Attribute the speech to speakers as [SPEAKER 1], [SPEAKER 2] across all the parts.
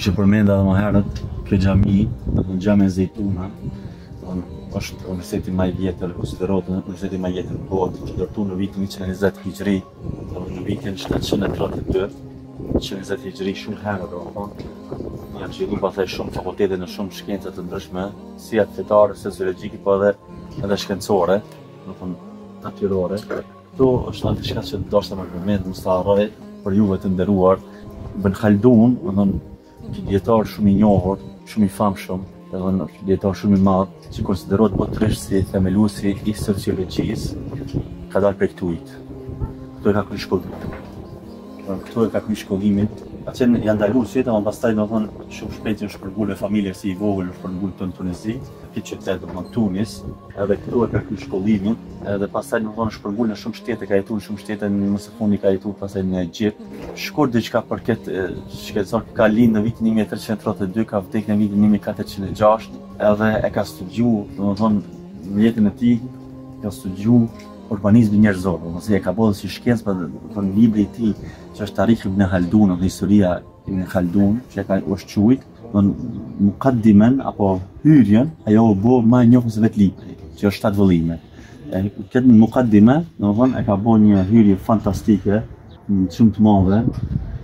[SPEAKER 1] që përmenda edhe më herët, kjo xhami, domethënë xhami Zejtuna, është universiteti më i vjetër, konsiderohet universiteti më i vjetër në botë, që ndërtuar në vitin 120 Hijri, në vitin 732, 120 Hijri shumë herë domethënë. Janë zhvilluar pastaj shumë fakultete në shumë shkenca të ndryshme, si atë fetare, sociologjike, po edhe shkencore, domethënë natyrore. Këtu është atë diçka që ndoshta më përmend mos ta harroj për juve të nderuar, Ibn Khaldun, domethënë dietar shumë i njohur, shumë i famshëm, edhe dietar shumë i madh, që konsiderohet botërisht si themeluesi i sociologjisë, ka dalë prej këtujt. Këtu e ka kryer shkollimin. Këtu e ka kryer shkollimin. Atë janë ndaluar si ama pastaj domethënë shumë shpejt janë shpërngulur me familje si i vogël, shpërngulur në Tunezi, këtë qytet domethënë Tunis, edhe këtu e ka kryer shkollimin, edhe pastaj domethënë shpërngulur në shumë shtete, ka jetuar në shumë shtete, në mësifuni ka jetuar pastaj në Egjipt. Shkurt diçka për këtë shkencor ka lind në vitin 1332, ka vdekur në vitin 1406, edhe e ka studiuar domethënë në jetën e tij, ka studiuar urbanizmin njerëzor, domethënë e ka bërë si shkencë, për libri i tij që është Tarikh Ibn Khaldun, dhe historia Ibn Khaldun, që ka është quajt, muqaddimen apo hyrjen, ajo u bë më e njohur se vetë libri, që është 7 vëllime. Këtë muqaddime, domethënë e ka bërë një hyrje fantastike, shumë të madhe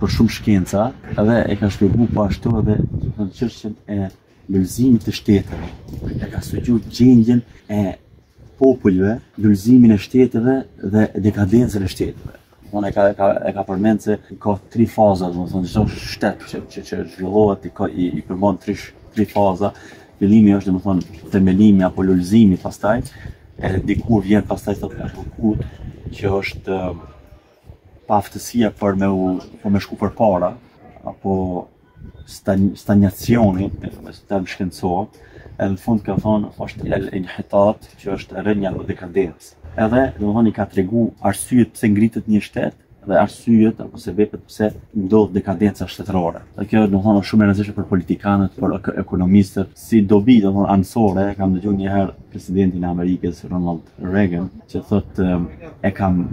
[SPEAKER 1] për shumë shkenca, edhe e ka shpjeguar po ashtu edhe në çështjen e lulëzimit të shteteve. E ka studiuar gjendjen e popujve, lulëzimin e shteteve dhe dekadencën e shteteve. Unë e ka përmend se ka 3 faza, domethënë çdo shtet që zhvillohet i përmban 3 faza. Fillimi është domethënë themelimi apo lulëzimi, pastaj edhe dikur vjen pastaj thotë kut, që është paaftësia për me shku përpara, apo stagnacioni, me term shkencor, edhe në fund ka thonë është el-inhitat, që është rënja apo dekadencë. Edhe domethënë i ka tregu arsyet pse ngritet një shtet dhe arsyet apo sebepet pse ndodh dekadenca shtetërore. Dhe kjo domethënë është shumë e rëndësishme për politikanët, për ekonomistët, si dobi domethënë anësore. Kam dëgjuar një herë presidentin e Amerikës Ronald Reagan që thotë e kam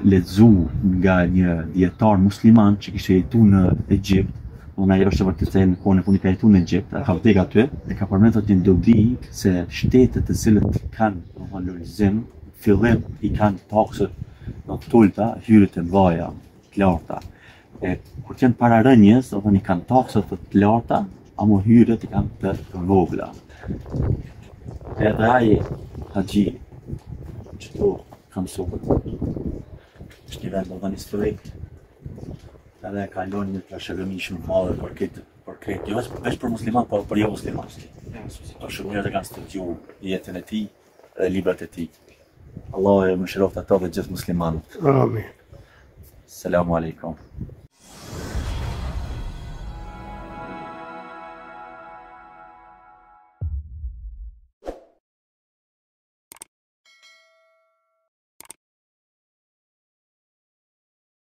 [SPEAKER 1] lexuar nga një dietar musliman që kishte jetuar në Egjipt. Unë ajo është vërtet se në kohën e fundit ka jetuar në Egjipt, ka vdekur aty, dhe ka përmendur një dobi se shtetet të cilët kanë domethënë lulëzim, fillim i kanë taksët në të ulta, hyrjet e mëdha, të larta. Kur janë para rënjes, domethënë i kanë taksët të larta, ama hyrjet i kanë të vogla. Edhe ai haxhi që tu kam mësuar, është një vend domethënë historik, edhe ka lënë një trashëgimi shumë të madhe për këtë, jo vetëm për musliman, por për jo muslimanë. Shumë njerëz kanë studiuar jetën e tij dhe librat e tij. Allah e mëshiroft ato dhe gjithë muslimanët.
[SPEAKER 2] Amin.
[SPEAKER 1] Selamu alaikum.